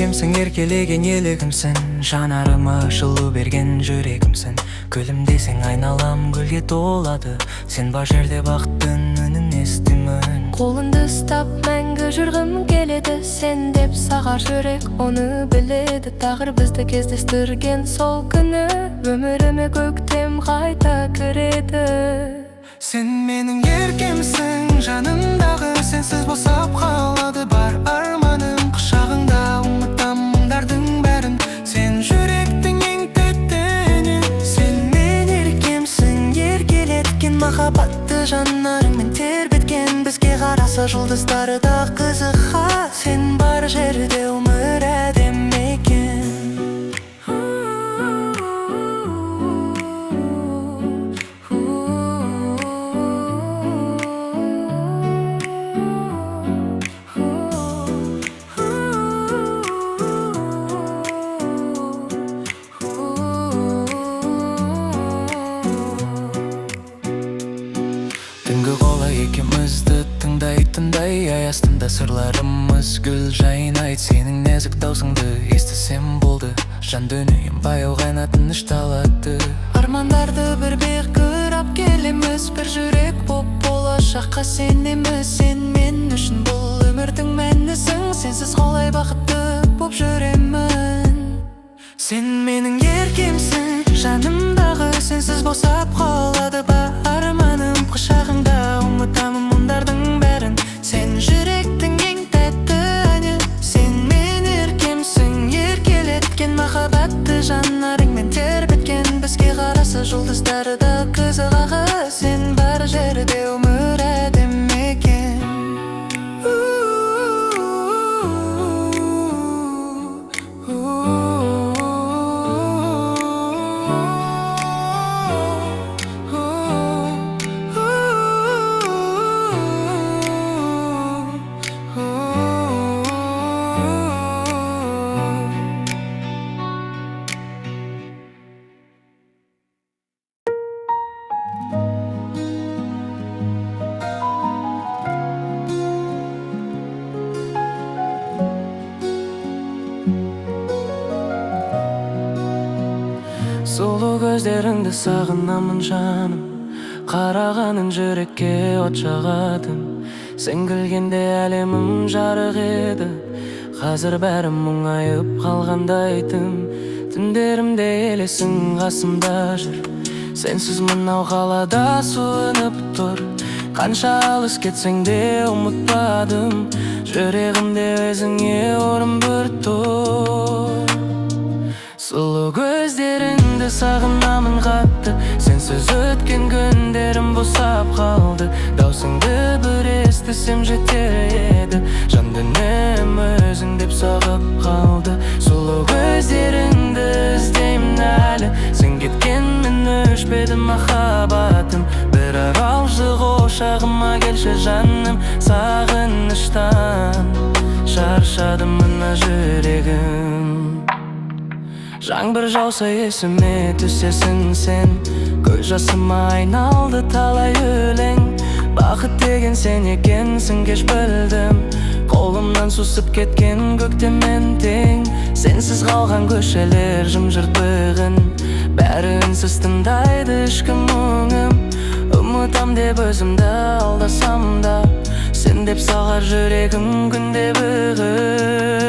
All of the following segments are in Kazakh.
еркемсің, еркелеген елігімсің, жанарыма жылу берген жүрегімсің. Гүлім десең айналам гүлге толады, сен бар жерде бақыттың үнін естимін. Қолыңды ұстап мәңгі жүргім келеді, сен деп сағар жүрек оны біледі. Тағыр бізді кездестірген сол күні, өміріме көктем қайта кіреді. Сен менің еркемсің, жанымдағы, сенсіз босап қалады бар арманым. Құшағыңда ұмытам мұңдардың бәрін, сен жүректің ең тәттіні. Сен мен еркемсің, еркелеткен махаббатты жанарыңмен тербеткен. Бізге қараса жұлдыздары да қызыға, сен бар жерде өмір әдемі екен. Түнгі қола екеумізді тыңдай ай астында сырларымыз гүл жайнайды. Сенің нәзік даусыңды естісем болды, жан дүнием баяу қайнатын ішталады. Армандарды бір бекірап келеміз, бір жүрек боп болашаққа сенеміз. Сен мен үшін бұл өмірдің мәнісің, сенсіз қалай бақытты боп жүремін. Сен менің еркемсің, жанымдағы, сенсіз босап қалады бар арманым. Құшағыңда ұмытамын мұңдардың бәрін, сен жүректің ең тәтті әні. Сен мен еркемсің, еркелеткен махаббатты жанарыңмен тербеткен. Бізге қараса жұлдыздары да қызыға, сен бар жерде өмір әдемі екен. Сұлу көздеріңді сағынамын жаным, қарағаның жүрекке от жағатын. Сен күлгенде әлемім жарық еді, қазір бәрім мұңайып қалғандай тым. Түндерімде елесің қасымда жүр, сенсіз мынау қалада суынып тұр. Қанша алыс кетсең де ұмытпадым, жүрегімде өзіңе орын бір тұр. Сұлу көздеріңді сағынамын қатты, сенсіз өткен күндерім босап қалды. Даусыңды бір естісем жетер еді, жан дүнием өзің деп соғып қалды. Сұлу көздеріңді іздеймін әлі, сен кеткенмен өшпеді махаббатым. Бір аралжық ошағыма келші жаным, сағыныштан шаршады мына жүрегім. Жаңбыр жауса есіме түсесің сен, көз жасыма айналды талай өлең. Бақыт деген сен екенсің кеш білдім, қолымнан сусып кеткен көктеммен тең. Сенсіз қалған көшелер жым-жырт бүгін, бәрі үнсіз тыңдайды ішкі мұңым. Ұмытам деп өзімді алдасам да, сен деп сағар жүрегім күнде бүгін.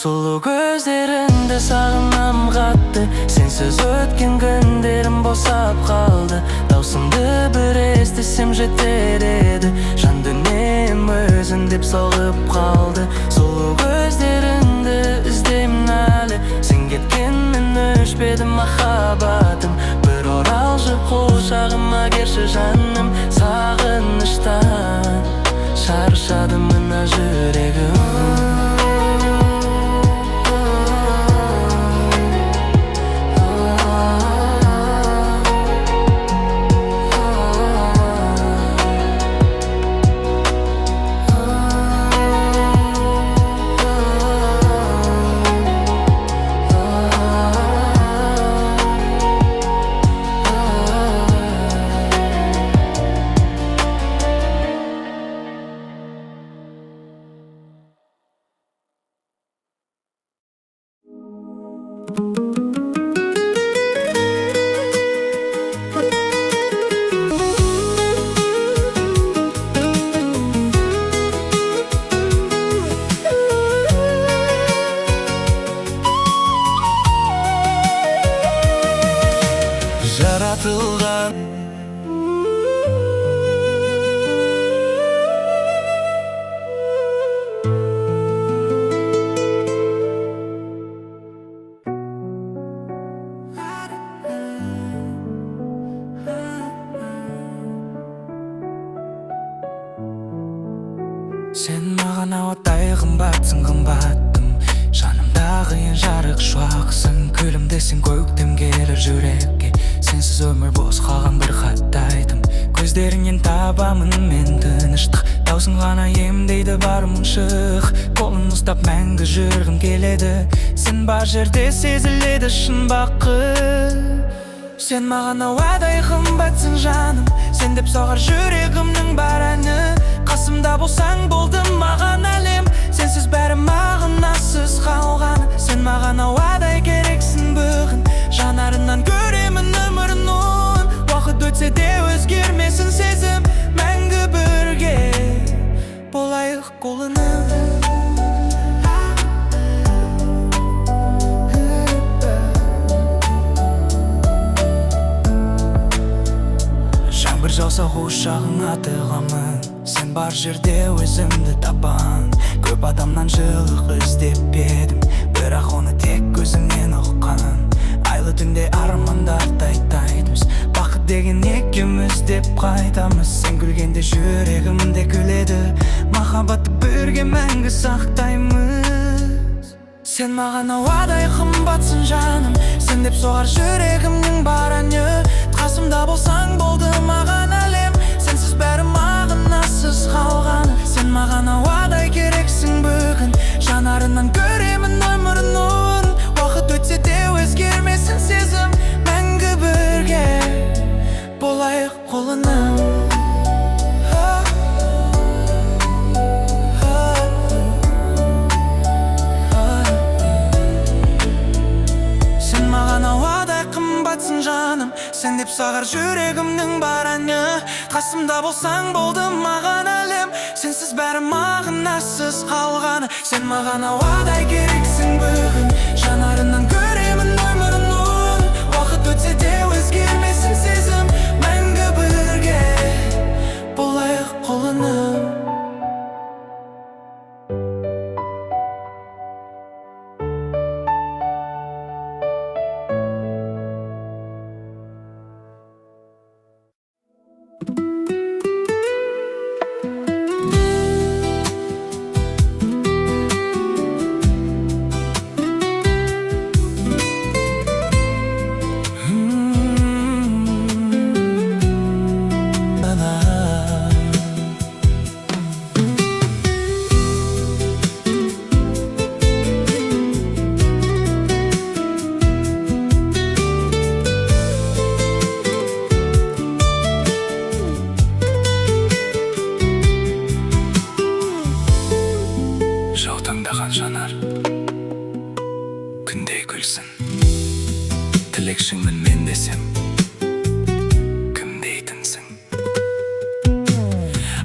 Сұлу көздеріңді сағынам қатты, сенсіз өткен күндерім босап қалды. Даусыңды бір естісем жетер еді, жан дүнием өзің деп соғып қалды. Сұлу көздеріңді іздеймін әлі, сен кеткенмен өшпеді махаббатым. Бір оралжық құшағыма келші жаным, сағыныштан шаршады мына жүрегім. жаратылған. Сен маған ауадай қымбатсың, қымбаттым. Жанымдағы ең жарық шуақсың. Күлімдесің, көктем келер жүрекке. Сенсіз өмір бос қалған бір хатты айтым. Көздеріңнен табамын мен тыныштық. Даусың ғана емдейді бар мұңшық. Қолын ұстап мәңгі жүргім келеді. Сен бар жерде сезіледі шын бақыт. Сен маған ауадай қымбатсың жаным. Сен деп соғар жүрегімнің бар әні. Қасымда болсаң болды маған әлем. Сенсіз бәрі мағынасыз қалған. Сен маған ауадай керексің бүгін. Жанарынан көремін өмір нұрын. Уақыт өтсе де өзгермесін сезім. Мәңгі бірге болайық қолынып. Жаңбыр жауса құшағыңа тығамын. Сен бар жерде өзімді табан. Көп адамнан жылық іздеп едім, бірақ оны тек көзімнен ұққан. Айлы түнде армандар тайтаймыз. Бақыт деген екеуміз деп қайтамыз. Сен күлгенде жүрегімде күледі. Махаббатты бірге мәңгі сақтаймыз. Сен маған ауадай қымбатсың жаным. Сен деп соғар жүрегімнің бар әні. Қасымда болсаң болды маған әлем. Сенсіз бәрі мағынасыз қалған. Сен маған ауадай керексің бүгін. Жанарынан көремін өмір нұрын. Уақыт өтсе де өзгермесін сезім. Мәңгі бірге болайық қолынып. Сен маған ауадай қымбатсың жаным. Сен деп сағар жүрегімнің бар әні. Қасымда болсаң болды маған әлем. Сенсіз бәрі мағынасыз қалғаны. Сен маған ауадай керексің бүгін. Жанарынан көремін өмір нұрын. Уақыт өтсе де өзгермесін сезім. Мәңгі бірге болайық қолынып. Жаутаңдаған жанар күндей күлсін. Тілекшіңмін мен десем, кім дейтінсің?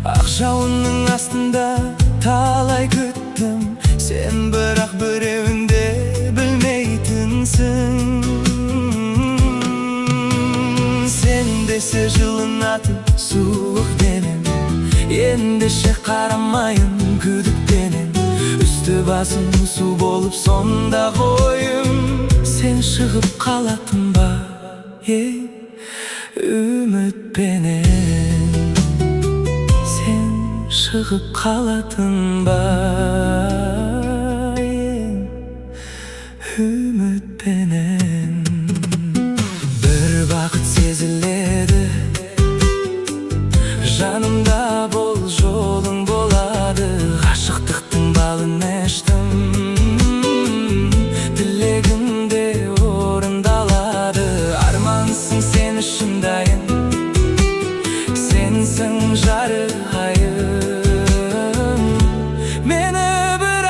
Ақ жауынның астында талай күттім. Сен бірақ біреуінде білмейтінсің. Сен десе жылынатын суық денем. Ендеше қарамайын күдіктенем. Үсті басым су болып сонда қойым. Сен шығып қалатын ба, үмітпенен. Сен шығып қалатын ба, үмітпенен. Бір бақыт сезіледі, жанымда бол, жолың болады. Ғашықтықтың балын іштім, тілегімде орындалады. Армансың сен үшін дайын, сенсің жарығайым. Мені бір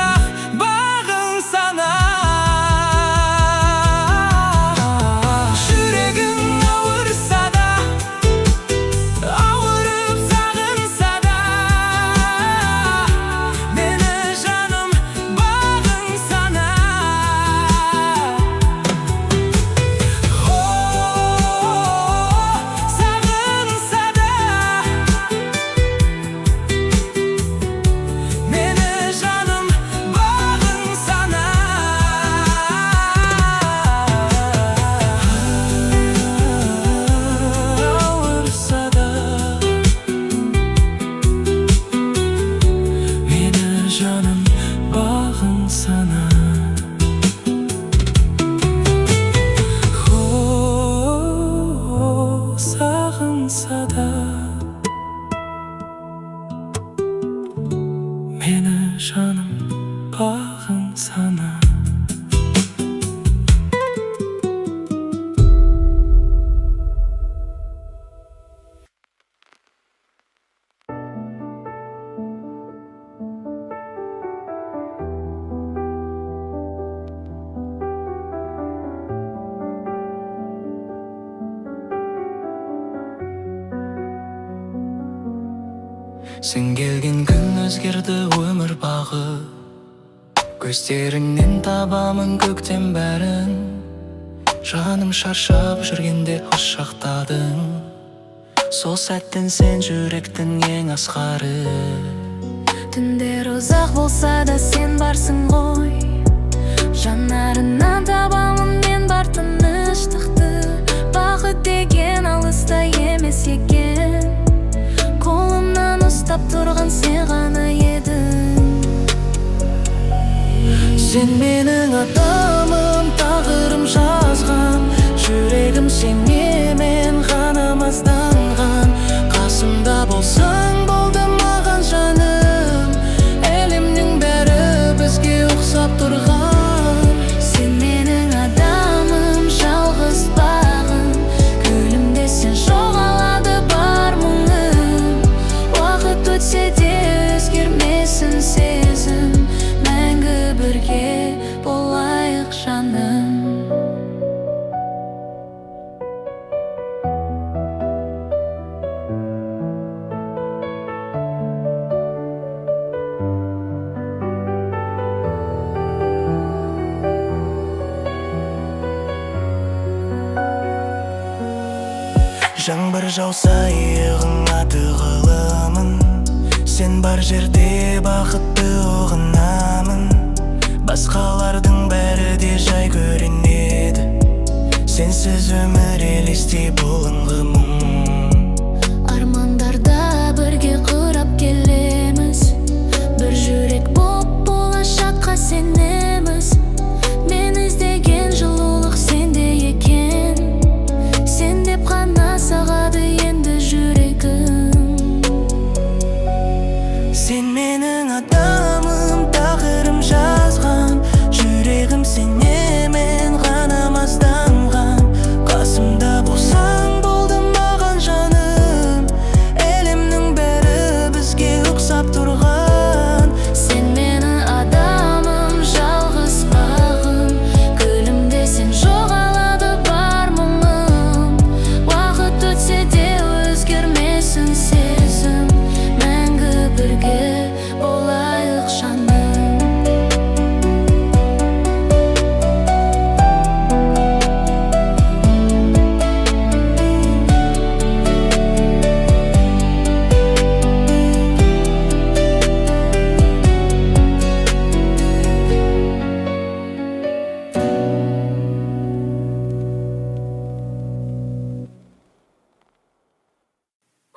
Сен келген күн өзгерді өмір бағы. Көздеріңнен табамын көктем бәрін. Жаным шаршап жүргенде құшақтадың. Сол сәттен сен жүректің ең асқары. Түндер ұзақ болса да сен барсың ғой. Жанарынан табамын мен бар тыныштықты. Бақыт деген алыста емес екен. Қолымнан ұстап тұрған сен ғана едің. Сен менің адамым, тағдырым жазған. Жүрегім сенемен ғана мазданған. Қасымда болсаң болды маған жаным. Әлемнің бәрі бізге ұқсап тұрған. Сен менің адамым, жалғыз бағым. Гүлімде сен жоғалады бар мұңым. Уақыт өтсе де өзгермесін сезім. Мәңгі бірге болайық жаным. Жаңбыр жауса иығыңа тығыламын. Сен бар жерде бақытты ұғынамын. Басқалардың бәрі де жай көрінеді. Сенсіз өмір елестей бұлыңғы мұң.